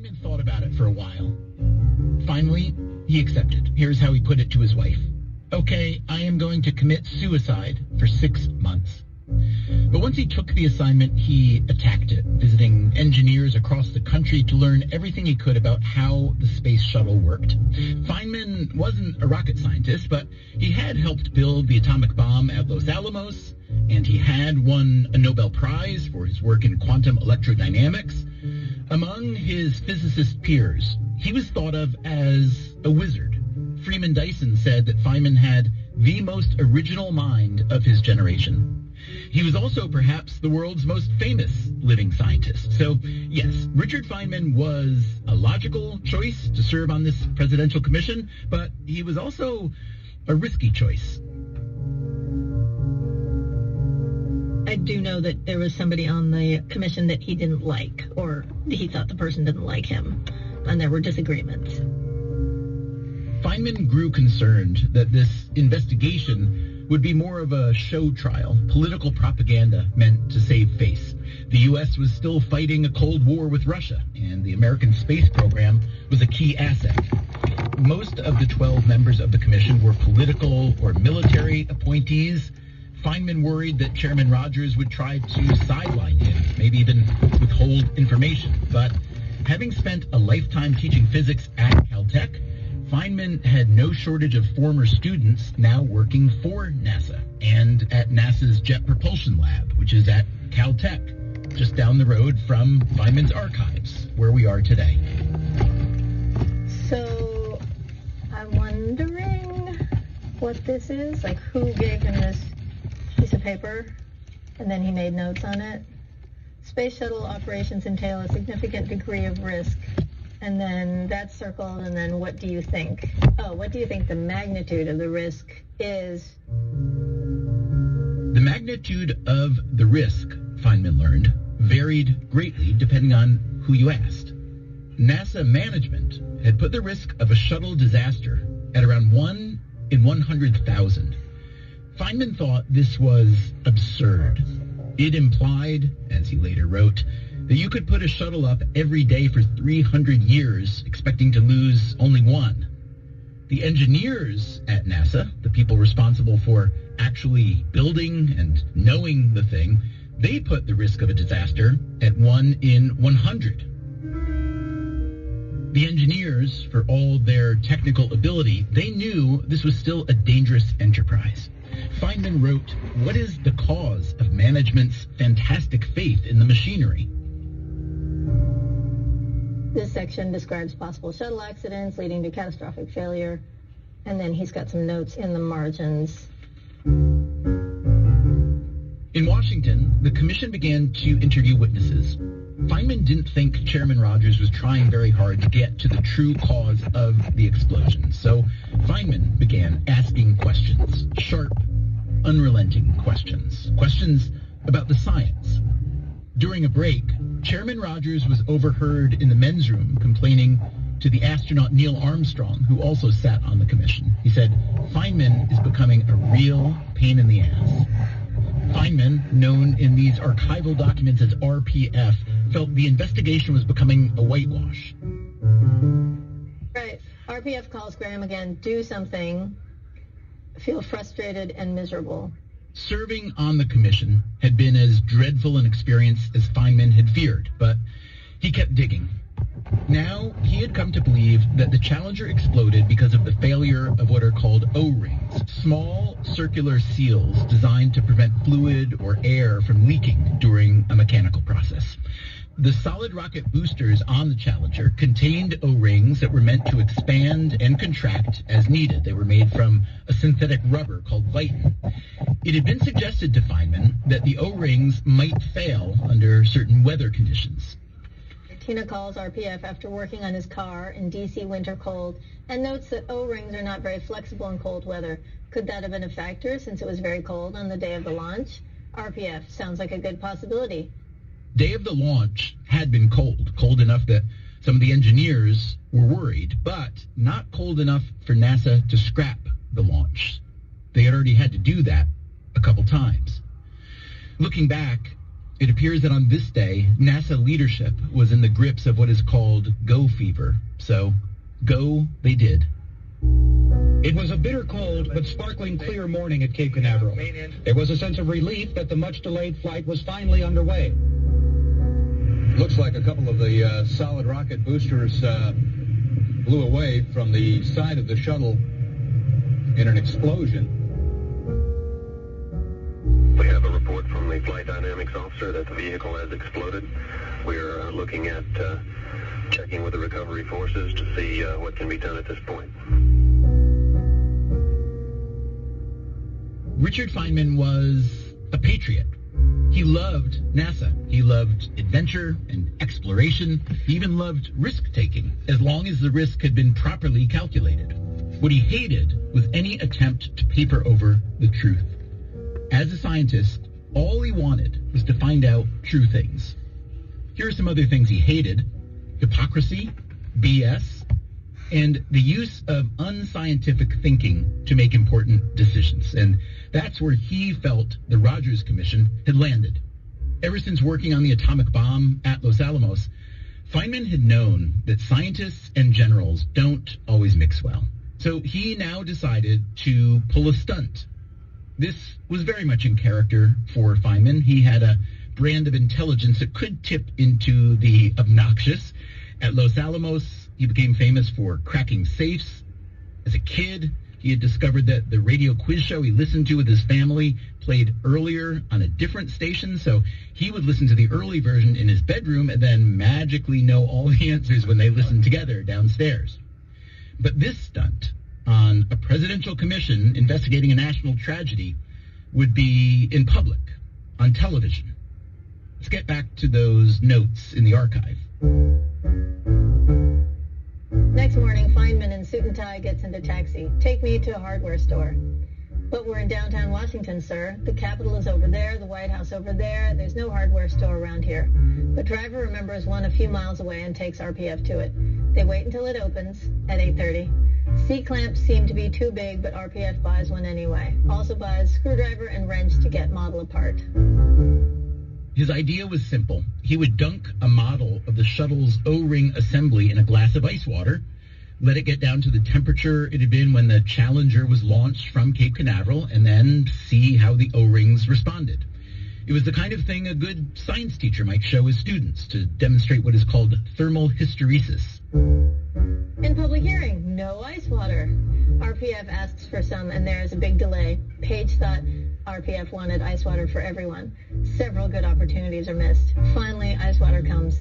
Feynman thought about it for a while. Finally, he accepted. Here's how he put it to his wife. Okay, I am going to commit suicide for 6 months. But once he took the assignment, he attacked it, visiting engineers across the country to learn everything he could about how the space shuttle worked. Feynman wasn't a rocket scientist, but he had helped build the atomic bomb at Los Alamos, and he had won a Nobel Prize for his work in quantum electrodynamics. Among his physicist peers, he was thought of as a wizard. Freeman Dyson said that Feynman had the most original mind of his generation. He was also perhaps the world's most famous living scientist. So, yes, Richard Feynman was a logical choice to serve on this presidential commission, but he was also a risky choice. I do know that there was somebody on the commission that he didn't like, or he thought the person didn't like him, and there were disagreements. Feynman grew concerned that this investigation would be more of a show trial, political propaganda meant to save face. The U.S. was still fighting a Cold War with Russia, and the American space program was a key asset. Most of the 12 members of the commission were political or military appointees. Feynman worried that Chairman Rogers would try to sideline him, maybe even withhold information. But having spent a lifetime teaching physics at Caltech, Feynman had no shortage of former students now working for NASA and at NASA's Jet Propulsion Lab, which is at Caltech, just down the road from Feynman's archives, where we are today. So I'm wondering what this is, like who gave him this piece of paper and then he made notes on it. Space shuttle operations entail a significant degree of risk. And then that's circled, and then what do you think? Oh, what do you think the magnitude of the risk is? The magnitude of the risk, Feynman learned, varied greatly depending on who you asked. NASA management had put the risk of a shuttle disaster at around 1 in 100,000. Feynman thought this was absurd. It implied, as he later wrote, that you could put a shuttle up every day for 300 years expecting to lose only one. The engineers at NASA, the people responsible for actually building and knowing the thing, they put the risk of a disaster at 1 in 100. The engineers, for all their technical ability, they knew this was still a dangerous enterprise. Feynman wrote, "What is the cause of management's fantastic faith in the machinery?" This section describes possible shuttle accidents leading to catastrophic failure, and then he's got some notes in the margins. In Washington, the commission began to interview witnesses. Feynman didn't think Chairman Rogers was trying very hard to get to the true cause of the explosion, so Feynman began asking questions, sharp, unrelenting questions, questions about the science. During a break, Chairman Rogers was overheard in the men's room complaining to the astronaut Neil Armstrong, who also sat on the commission. He said, "Feynman is becoming a real pain in the ass." Feynman, known in these archival documents as RPF, felt the investigation was becoming a whitewash. Right. RPF calls Graham again, do something, feel frustrated and miserable. Serving on the commission had been as dreadful an experience as Feynman had feared, but he kept digging. Now, he had come to believe that the Challenger exploded because of the failure of what are called O-rings, small circular seals designed to prevent fluid or air from leaking during a mechanical process. The solid rocket boosters on the Challenger contained O-rings that were meant to expand and contract as needed. They were made from a synthetic rubber called Viton. It had been suggested to Feynman that the O-rings might fail under certain weather conditions. Tina calls RPF after working on his car in D.C. winter cold and notes that O-rings are not very flexible in cold weather. Could that have been a factor since it was very cold on the day of the launch? RPF sounds like a good possibility. Day of the launch had been cold enough that some of the engineers were worried, but not cold enough for NASA to scrap the launch. They had already had to do that a couple times. Looking back, It appears that on this day, NASA leadership was in the grips of what is called go fever. So, go they did. It was a bitter cold but sparkling clear morning at Cape Canaveral. There was a sense of relief that the much-delayed flight was finally underway. Looks like a couple of the solid rocket boosters blew away from the side of the shuttle in an explosion. We have a report from the flight dynamics officer that the vehicle has exploded. We're looking at checking with the recovery forces to see what can be done at this point. Richard Feynman was a patriot. He loved NASA. He loved adventure and exploration. He even loved risk-taking, as long as the risk had been properly calculated. What he hated was any attempt to paper over the truth. As a scientist, all he wanted was to find out true things. Here are some other things he hated: hypocrisy, BS, and the use of unscientific thinking to make important decisions. And that's where he felt the Rogers Commission had landed. Ever since working on the atomic bomb at Los Alamos, Feynman had known that scientists and generals don't always mix well. So he now decided to pull a stunt. This was very much in character for Feynman. He had a brand of intelligence that could tip into the obnoxious. At Los Alamos, he became famous for cracking safes. As a kid, he had discovered that the radio quiz show he listened to with his family played earlier on a different station, so he would listen to the early version in his bedroom and then magically know all the answers when they listened together downstairs. But this stunt on a presidential commission investigating a national tragedy would be in public, on television. Let's get back to those notes in the archive. Next morning, Feynman in suit and tie gets into taxi. Take me to a hardware store. But we're in downtown Washington, sir. The Capitol is over there, the White House over there. There's no hardware store around here. The driver remembers one a few miles away and takes RPF to it. They wait until it opens at 8:30. C-clamps seem to be too big, but RPF buys one anyway. Also buys screwdriver and wrench to get model apart. His idea was simple. He would dunk a model of the shuttle's O-ring assembly in a glass of ice water, let it get down to the temperature it had been when the Challenger was launched from Cape Canaveral, and then see how the O-rings responded. It was the kind of thing a good science teacher might show his students to demonstrate what is called thermal hysteresis. In public hearing, no ice water. RPF asks for some, and there is a big delay. Page thought RPF wanted ice water for everyone. Several good opportunities are missed. Finally, ice water comes.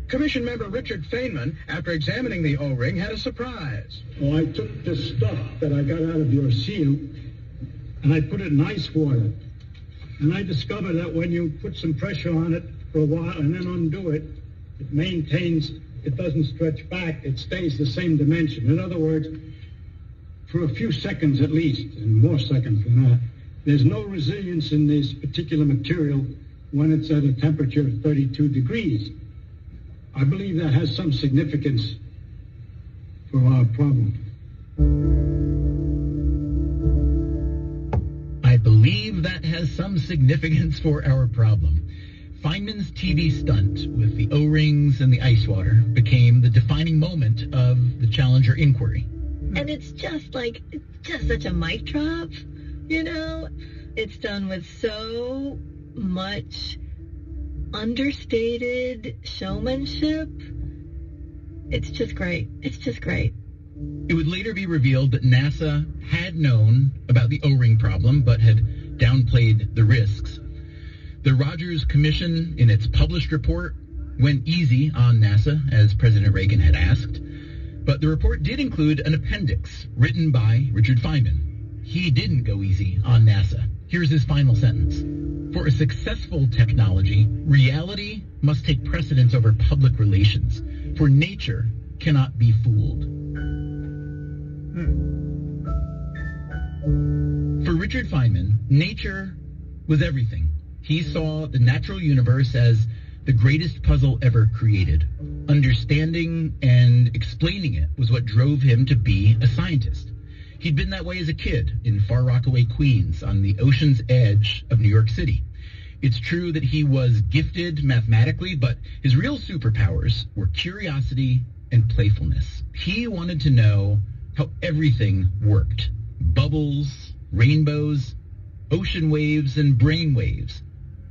Commission member Richard Feynman, after examining the O-ring, had a surprise. Well, I took the stuff that I got out of your seal, and I put it in ice water. And I discovered that when you put some pressure on it for a while and then undo it, it maintains, it doesn't stretch back, it stays the same dimension. In other words, for a few seconds at least, and more seconds than that, there's no resilience in this particular material when it's at a temperature of 32 degrees. I believe that has some significance for our problem. I believe that has some significance for our problem. Feynman's TV stunt with the O-rings and the ice water became the defining moment of the Challenger inquiry. And it's just such a mic drop, you know? It's done with so much understated showmanship. It's just great. It's just great. It would later be revealed that NASA had known about the O-ring problem, but had downplayed the risks. The Rogers Commission, in its published report, went easy on NASA, as President Reagan had asked. But the report did include an appendix written by Richard Feynman. He didn't go easy on NASA. Here's his final sentence. For a successful technology, reality must take precedence over public relations, for nature cannot be fooled. For Richard Feynman, nature was everything. He saw the natural universe as the greatest puzzle ever created. Understanding and explaining it was what drove him to be a scientist. He'd been that way as a kid in Far Rockaway, Queens, on the ocean's edge of New York City. It's true that he was gifted mathematically, but his real superpowers were curiosity and playfulness. He wanted to know how everything worked. Bubbles, rainbows, ocean waves and brain waves,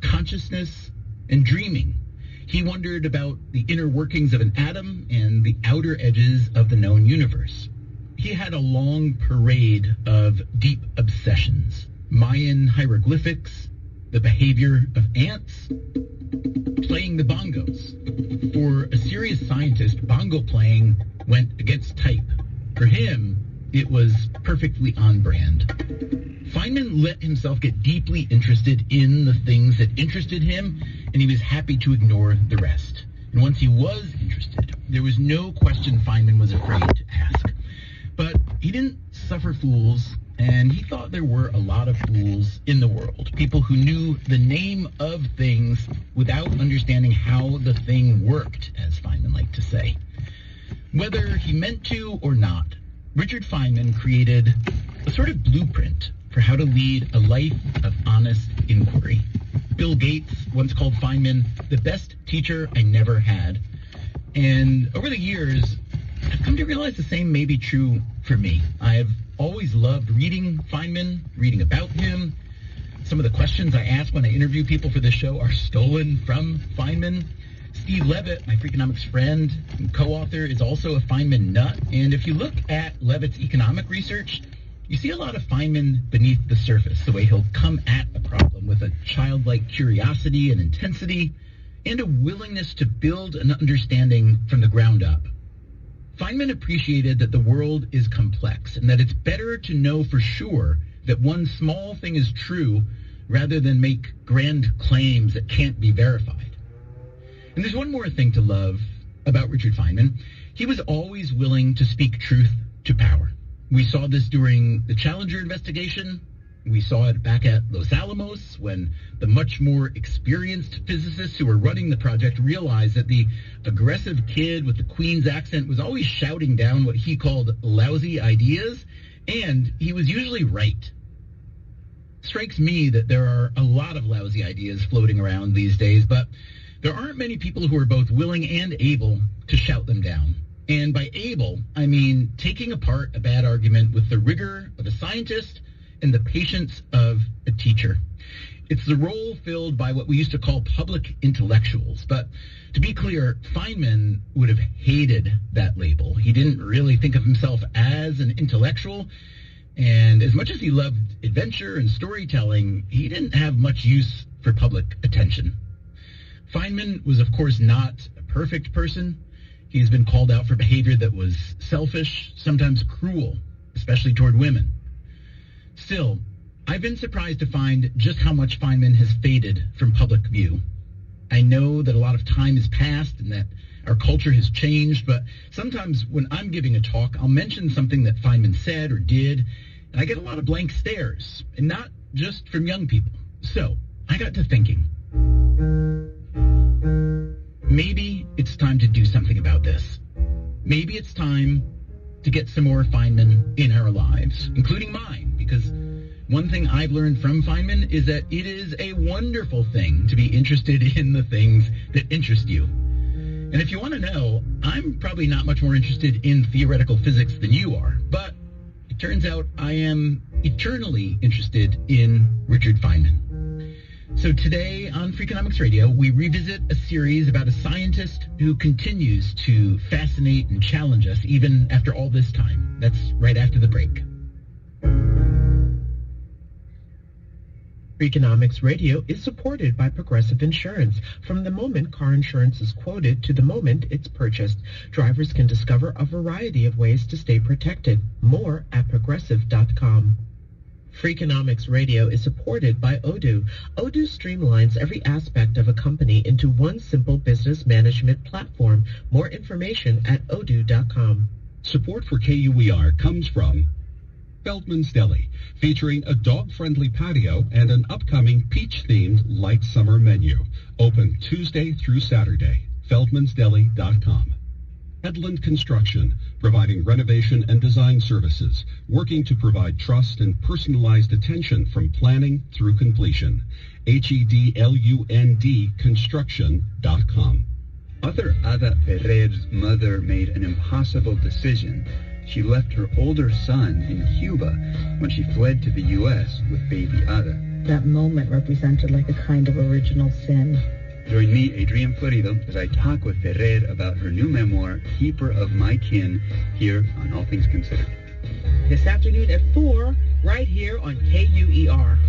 consciousness and dreaming. He wondered about the inner workings of an atom and the outer edges of the known universe. He had a long parade of deep obsessions. Mayan hieroglyphics, the behavior of ants, playing the bongos. For a serious scientist, bongo playing went against type. For him, it was perfectly on brand. Feynman let himself get deeply interested in the things that interested him, and he was happy to ignore the rest. And once he was interested, there was no question Feynman was afraid to ask. But he didn't suffer fools, and he thought there were a lot of fools in the world. People who knew the name of things without understanding how the thing worked, as Feynman liked to say. Whether he meant to or not, Richard Feynman created a sort of blueprint for how to lead a life of honest inquiry. Bill Gates once called Feynman the best teacher I never had. And over the years, I've come to realize the same may be true for me. I have always loved reading Feynman, reading about him. Some of the questions I ask when I interview people for this show are stolen from Feynman. Steve Levitt, my Freakonomics friend and co-author, is also a Feynman nut. And if you look at Levitt's economic research, you see a lot of Feynman beneath the surface, the way he'll come at a problem with a childlike curiosity and intensity, and a willingness to build an understanding from the ground up. Feynman appreciated that the world is complex and that it's better to know for sure that one small thing is true rather than make grand claims that can't be verified. And there's one more thing to love about Richard Feynman. He was always willing to speak truth to power. We saw this during the Challenger investigation. We saw it back at Los Alamos when the much more experienced physicists who were running the project realized that the aggressive kid with the Queen's accent was always shouting down what he called lousy ideas, and he was usually right. Strikes me that there are a lot of lousy ideas floating around these days, but there aren't many people who are both willing and able to shout them down. And by able, I mean taking apart a bad argument with the rigor of a scientist and the patience of a teacher. It's the role filled by what we used to call public intellectuals. But to be clear, Feynman would have hated that label. He didn't really think of himself as an intellectual. And as much as he loved adventure and storytelling, he didn't have much use for public attention. Feynman was, of course, not a perfect person. He's been called out for behavior that was selfish, sometimes cruel, especially toward women. Still, I've been surprised to find just how much Feynman has faded from public view. I know that a lot of time has passed and that our culture has changed, but sometimes when I'm giving a talk, I'll mention something that Feynman said or did, and I get a lot of blank stares, and not just from young people. So I got to thinking, maybe it's time to do something about this. Maybe it's time to get some more Feynman in our lives, including mine, because one thing I've learned from Feynman is that it is a wonderful thing to be interested in the things that interest you. And if you want to know, I'm probably not much more interested in theoretical physics than you are, but it turns out I am eternally interested in Richard Feynman. So today on Freakonomics Radio, we revisit a series about a scientist who continues to fascinate and challenge us even after all this time. That's right after the break. Freakonomics Radio is supported by Progressive Insurance. From the moment car insurance is quoted to the moment it's purchased, drivers can discover a variety of ways to stay protected. More at Progressive.com. Freakonomics Radio is supported by Odoo. Odoo streamlines every aspect of a company into one simple business management platform. More information at Odoo.com. Support for KUER comes from Feldman's Deli, featuring a dog-friendly patio and an upcoming peach-themed light summer menu. Open Tuesday through Saturday. Feldman'sDeli.com. Headland Construction, providing renovation and design services, working to provide trust and personalized attention from planning through completion. HEDLUND construction.com. Author Ada Ferrer's mother made an impossible decision. She left her older son in Cuba when she fled to the U.S. with baby Ada. That moment represented like a kind of original sin. Join me, Adrian Florido, as I talk with Ferrer about her new memoir, Keeper of My Kin, here on All Things Considered. This afternoon at 4, right here on KUER.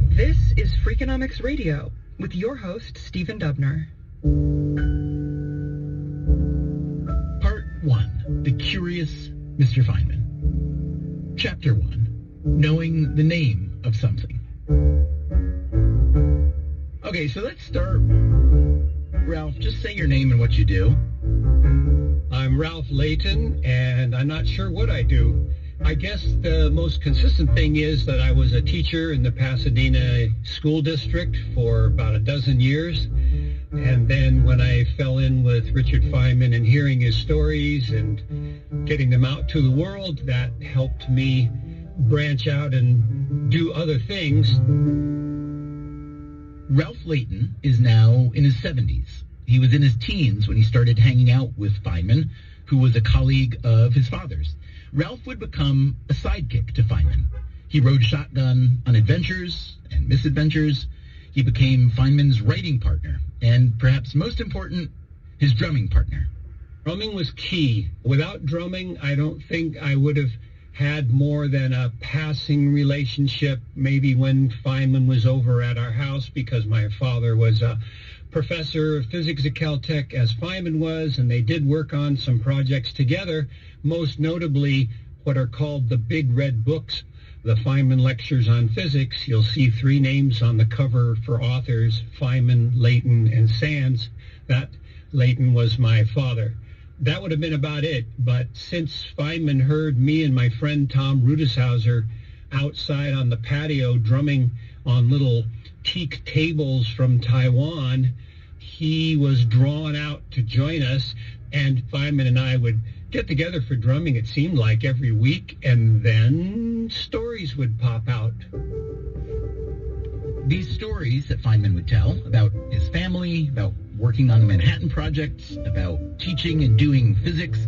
This is Freakonomics Radio with your host, Stephen Dubner. Part 1. The Curious Mr. Feynman. Chapter 1. Knowing the name of something. Okay, so let's start. Ralph, just say your name and what you do. I'm Ralph Layton, and I'm not sure what I do. I guess the most consistent thing is that I was a teacher in the Pasadena School District for about a dozen years. And then when I fell in with Richard Feynman and hearing his stories and getting them out to the world, that helped me branch out and do other things. Ralph Layton is now in his 70s. He was in his teens when he started hanging out with Feynman, who was a colleague of his father's. Ralph would become a sidekick to Feynman. He rode shotgun on adventures and misadventures. He became Feynman's writing partner, and perhaps most important, his drumming partner. Drumming was key. Without drumming, I don't think I would have had more than a passing relationship, maybe when Feynman was over at our house, because my father was a professor of physics at Caltech, as Feynman was, and they did work on some projects together, most notably what are called the Big Red Books, the Feynman Lectures on Physics. You'll see 3 names on the cover for authors, Feynman, Layton, and Sands. That Layton was my father. That would have been about it, but since Feynman heard me and my friend Tom Rudeshauser outside on the patio drumming on little teak tables from Taiwan, he was drawn out to join us, and Feynman and I would get together for drumming, it seemed like, every week, and then stories would pop out. These stories that Feynman would tell about his family, about working on the Manhattan Project, about teaching and doing physics,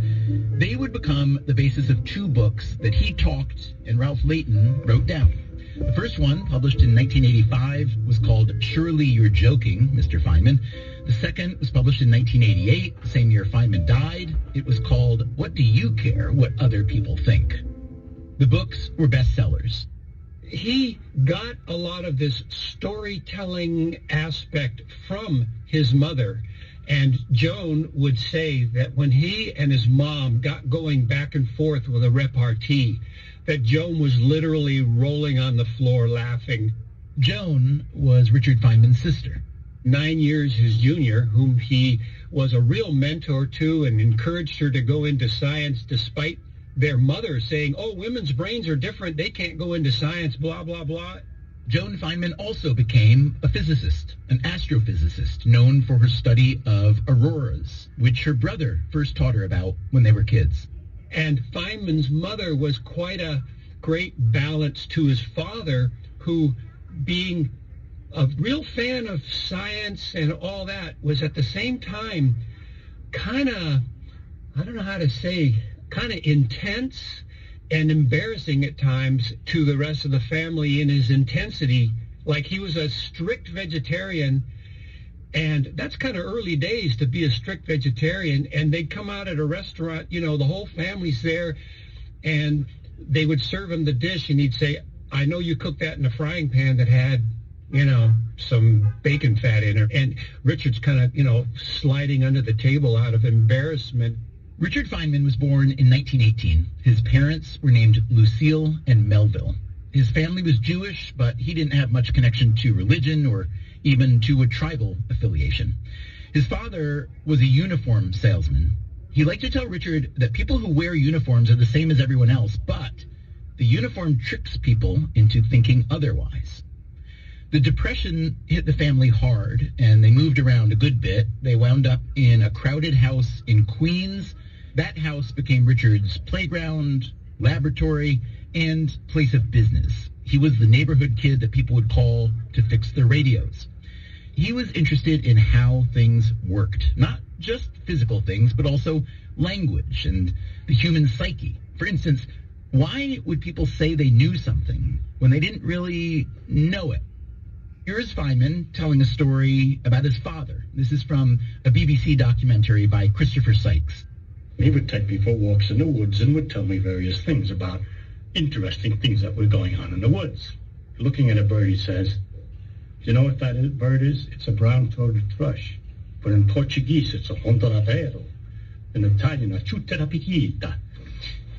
they would become the basis of 2 books that he talked and Ralph Layton wrote down. The first one, published in 1985, was called Surely You're Joking, Mr. Feynman. The second was published in 1988, the same year Feynman died. It was called What Do You Care What Other People Think? The books were bestsellers. He got a lot of this storytelling aspect from his mother. And Joan would say that when he and his mom got going back and forth with a repartee, that Joan was literally rolling on the floor laughing. Joan was Richard Feynman's sister. 9 years his junior, whom he was a real mentor to and encouraged her to go into science despite their mother saying, oh, women's brains are different, they can't go into science, blah, blah, blah. Joan Feynman also became a physicist, an astrophysicist, known for her study of auroras, which her brother first taught her about when they were kids. And Feynman's mother was quite a great balance to his father, who, being a real fan of science and all that, was at the same time kind of, I don't know how to say, kind of intense and embarrassing at times to the rest of the family in his intensity. Like, he was a strict vegetarian, and that's kind of early days to be a strict vegetarian. And they'd come out at a restaurant, you know, the whole family's there, and they would serve him the dish, and he'd say, I know you cooked that in a frying pan that had, you know, some bacon fat in it. And Richard's kind of, you know, sliding under the table out of embarrassment. Richard Feynman was born in 1918. His parents were named Lucille and Melville. His family was Jewish, but he didn't have much connection to religion or even to a tribal affiliation. His father was a uniform salesman. He liked to tell Richard that people who wear uniforms are the same as everyone else, but the uniform tricks people into thinking otherwise. The Depression hit the family hard, and they moved around a good bit. They wound up in a crowded house in Queens. That house became Richard's playground, laboratory, and place of business. He was the neighborhood kid that people would call to fix their radios. He was interested in how things worked, not just physical things, but also language and the human psyche. For instance, why would people say they knew something when they didn't really know it? Here's Feynman telling a story about his father. This is from a BBC documentary by Christopher Sykes. He would take me for walks in the woods and would tell me various things about interesting things that were going on in the woods. Looking at a bird, he says, "Do you know what that bird is? It's a brown-throated thrush. But in Portuguese, it's a hondoradeiro. In Italian, a chuterapikita.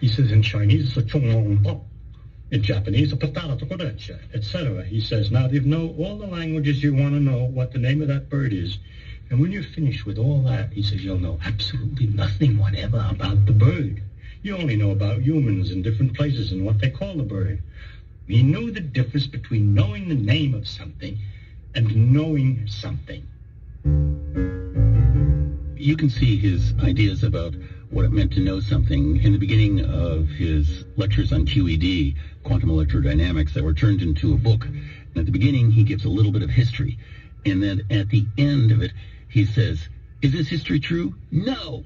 He says in Chinese, it's a chongmongpo. In Japanese, a patata tokorecha, etc." He says, now you know all the languages you want to know what the name of that bird is. And when you're finished with all that, he says, you'll know absolutely nothing whatever about the bird. You only know about humans in different places and what they call the bird. He knew the difference between knowing the name of something and knowing something. You can see his ideas about what it meant to know something in the beginning of his lectures on QED, quantum electrodynamics, that were turned into a book. And at the beginning, he gives a little bit of history. And then at the end of it, he says, is this history true? No.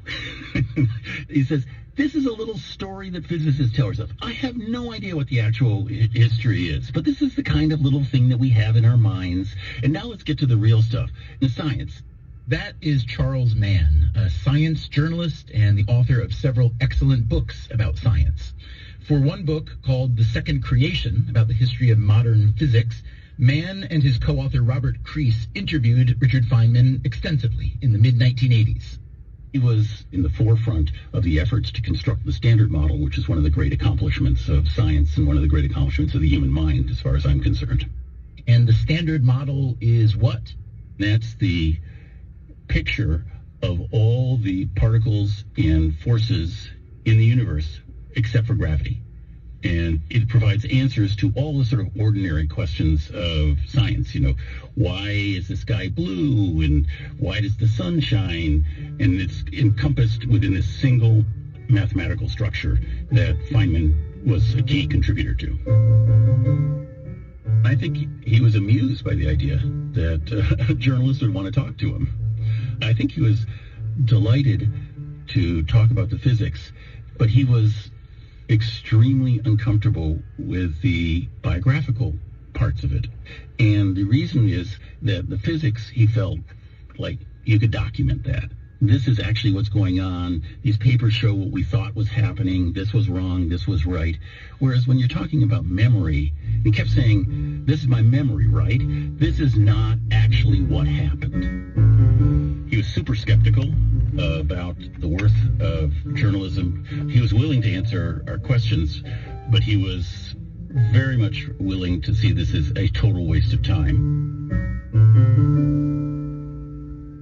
He says, this is a little story that physicists tell ourselves. I have no idea what the actual history is, but this is the kind of little thing that we have in our minds. And now let's get to the real stuff, the science. That is Charles Mann, a science journalist and the author of several excellent books about science. For one book called The Second Creation, about the history of modern physics, Mann and his co-author Robert Crease interviewed Richard Feynman extensively in the mid-1980s. He was in the forefront of the efforts to construct the Standard Model, which is one of the great accomplishments of science and one of the great accomplishments of the human mind, as far as I'm concerned. And the Standard Model is what? That's the picture of all the particles and forces in the universe except for gravity. And it provides answers to all the sort of ordinary questions of science. You know, why is the sky blue? And why does the sun shine? And it's encompassed within this single mathematical structure that Feynman was a key contributor to. I think he was amused by the idea that journalists would want to talk to him. I think he was delighted to talk about the physics, but he was extremely uncomfortable with the biographical parts of it. And the reason is that the physics, he felt like you could document that. This is actually what's going on. These papers show what we thought was happening. This was wrong. This was right. Whereas when you're talking about memory, he kept saying, this is my memory, right? This is not actually what happened. He was super skeptical about the worth of journalism. He was willing to answer our questions, but he was very much willing to see this as a total waste of time.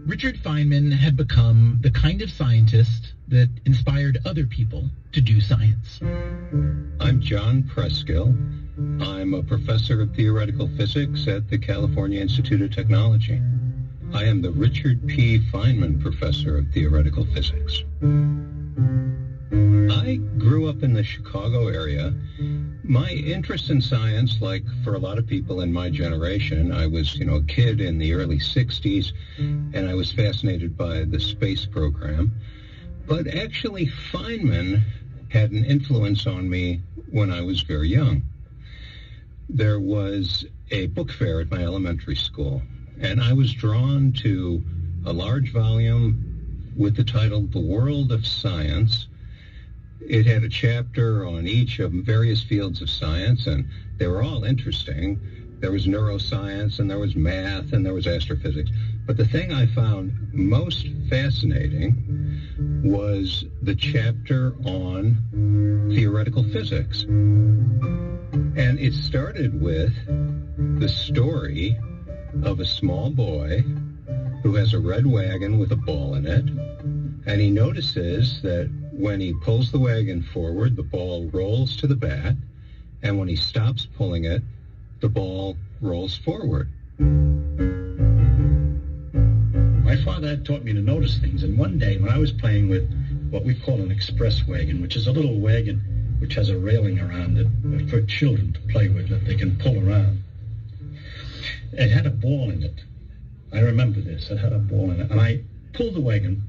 Richard Feynman had become the kind of scientist that inspired other people to do science. I'm John Preskill. I'm a professor of theoretical physics at the California Institute of Technology. I am the Richard P. Feynman Professor of Theoretical Physics. I grew up in the Chicago area. My interest in science, like for a lot of people in my generation, I was, a kid in the early 60s, and I was fascinated by the space program. But actually, Feynman had an influence on me when I was very young. There was a book fair at my elementary school, and I was drawn to a large volume with the title The World of Science. It had a chapter on each of various fields of science, and they were all interesting. There was neuroscience, and there was math, and there was astrophysics. But the thing I found most fascinating was the chapter on theoretical physics. And it started with the story of a small boy who has a red wagon with a ball in it, and he notices that when he pulls the wagon forward, the ball rolls to the back, and when he stops pulling it, the ball rolls forward. My father had taught me to notice things, and one day when I was playing with what we call an express wagon, which is a little wagon which has a railing around it for children to play with that they can pull around, it had a ball in it. I remember this. It had a ball in it, and I pulled the wagon,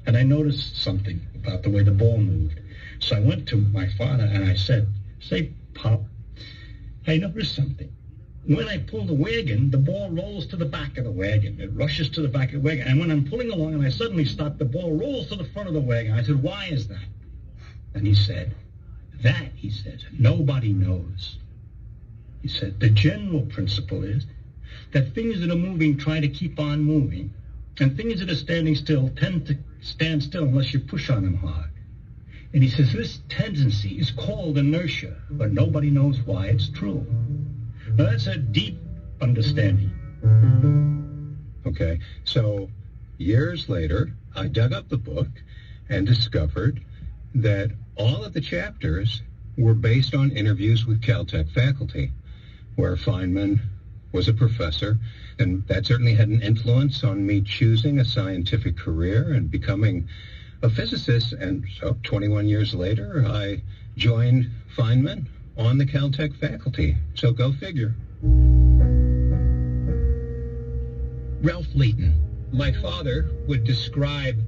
and I noticed something about the way the ball moved. So I went to my father, and I said, "Say, Pop, I noticed something. When I pull the wagon, the ball rolls to the back of the wagon. It rushes to the back of the wagon. And when I'm pulling along and I suddenly stop, the ball rolls to the front of the wagon." I said, "Why is that?" And he said, he said, "nobody knows." He said, "The general principle is that things that are moving try to keep on moving, and things that are standing still tend to stand still unless you push on them hard." And he says, this tendency is called inertia, but nobody knows why it's true. Now, that's a deep understanding. Okay, so years later, I dug up the book and discovered that all of the chapters were based on interviews with Caltech faculty, where Feynman was a professor, and that certainly had an influence on me choosing a scientific career and becoming a physicist. And so 21 years later, I joined Feynman on the Caltech faculty. So go figure. Ralph Layton. My father would describe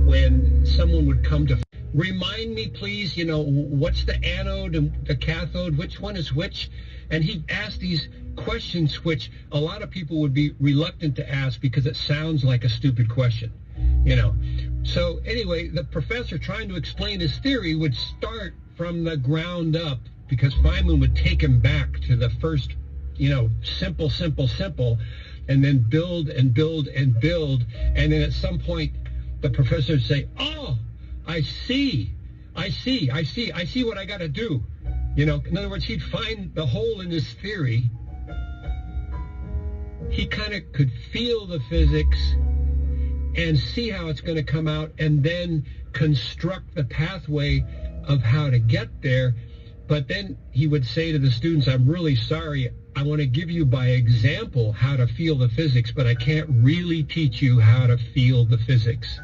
when someone would come to, "Remind me, please, what's the anode and the cathode? Which one is which?" And he'd ask these questions which a lot of people would be reluctant to ask because it sounds like a stupid question, So anyway, the professor trying to explain his theory would start from the ground up, because Feynman would take him back to the first, simple, and then build and build and build. And then at some point, the professor would say, "Oh, I see what I got to do." In other words, he'd find the hole in his theory. He kind of could feel the physics and see how it's going to come out, and then construct the pathway of how to get there. But then he would say to the students, "I'm really sorry, I want to give you by example how to feel the physics, but I can't really teach you how to feel the physics."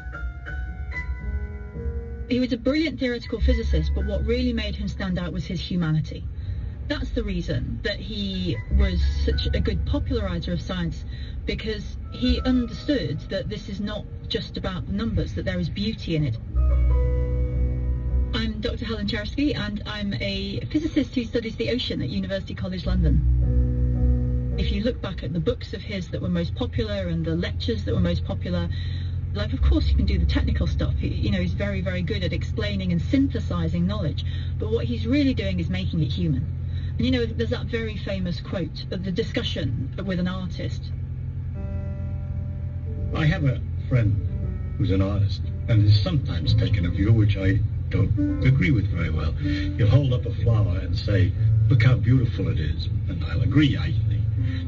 He was a brilliant theoretical physicist, but what really made him stand out was his humanity. That's the reason that he was such a good popularizer of science, because he understood that this is not just about the numbers, that there is beauty in it. I'm Dr. Helen Cherski, and I'm a physicist who studies the ocean at University College London. If you look back at the books of his that were most popular and the lectures that were most popular, of course you can do the technical stuff. He's very, very good at explaining and synthesizing knowledge, but what he's really doing is making it human. And there's that very famous quote of the discussion with an artist. I have a friend who's an artist, and has sometimes taken a view which I don't agree with very well. He'll hold up a flower and say, "Look how beautiful it is." And I'll agree, I think.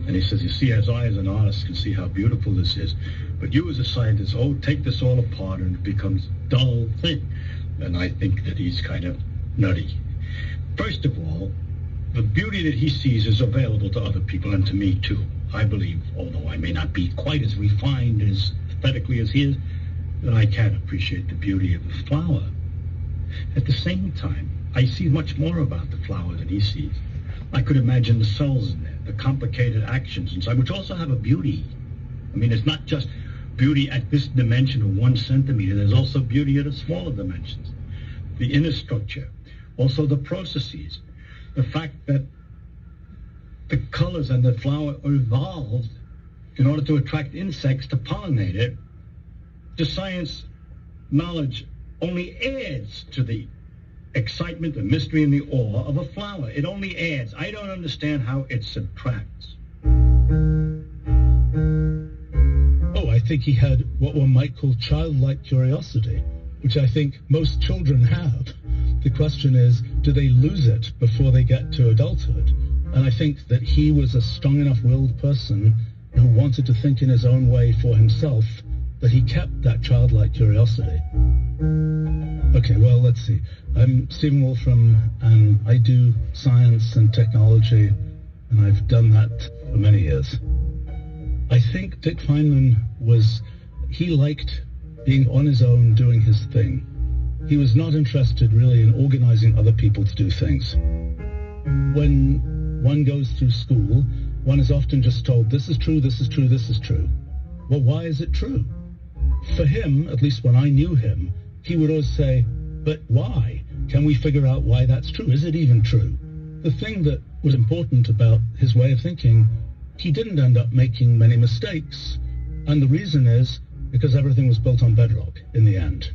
And he says, "You see, as I as an artist can see how beautiful this is, but you as a scientist, take this all apart and it becomes a dull thing." And I think that he's kind of nutty. First of all, the beauty that he sees is available to other people, and to me too. I believe, although I may not be quite as refined as aesthetically as he is, that I can appreciate the beauty of the flower. At the same time, I see much more about the flower than he sees. I could imagine the cells in there, the complicated actions inside, which also have a beauty. I mean, it's not just beauty at this dimension of 1 centimeter. There's also beauty at a smaller dimensions. The inner structure, also the processes, the fact that the colors and the flower are evolved in order to attract insects to pollinate it. The science knowledge only adds to the excitement, the mystery, and the awe of a flower. It only adds. I don't understand how it subtracts. Oh, I think he had what one might call childlike curiosity, which I think most children have. The question is, do they lose it before they get to adulthood? And I think that he was a strong enough-willed person who wanted to think in his own way for himself, that he kept that childlike curiosity. Okay, well, let's see. I'm Stephen Wolfram, and I do science and technology, and I've done that for many years. I think Dick Feynman he liked being on his own, doing his thing. He was not interested really in organizing other people to do things. When one goes through school, one is often just told, this is true, this is true, this is true. Well, why is it true? For him, at least when I knew him, he would always say, but why? Can we figure out why that's true? Is it even true? The thing that was important about his way of thinking, he didn't end up making many mistakes. And the reason is because everything was built on bedrock in the end.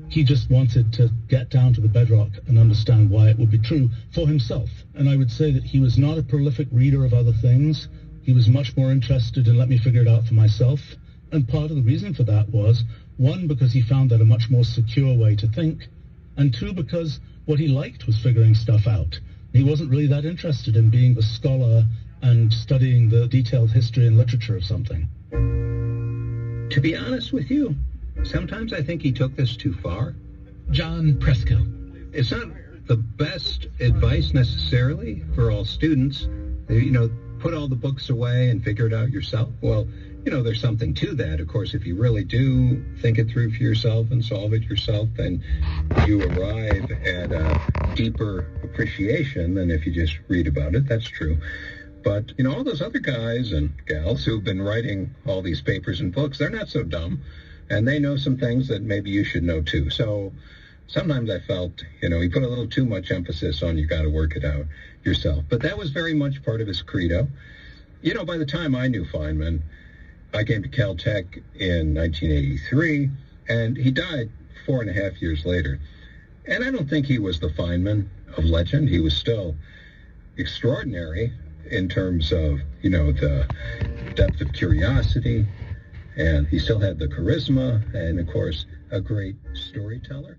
He just wanted to get down to the bedrock and understand why it would be true for himself. And I would say that he was not a prolific reader of other things. He was much more interested in let me figure it out for myself. And part of the reason for that was, one, because he found that a much more secure way to think, and two, because what he liked was figuring stuff out. He wasn't really that interested in being the scholar and studying the detailed history and literature of something. To be honest with you, sometimes I think he took this too far. John Preskill. It's not the best advice necessarily for all students. Put all the books away and figure it out yourself. Well, there's something to that. Of course, if you really do think it through for yourself and solve it yourself, then you arrive at a deeper appreciation than if you just read about it. That's true. But, all those other guys and gals who've been writing all these papers and books, they're not so dumb. And they know some things that maybe you should know too. So sometimes I felt, he put a little too much emphasis on you got to work it out yourself. But that was very much part of his credo. By the time I knew Feynman, I came to Caltech in 1983, and he died 4.5 years later. And I don't think he was the Feynman of legend. He was still extraordinary in terms of, the depth of curiosity, and he still had the charisma and, of course, a great storyteller.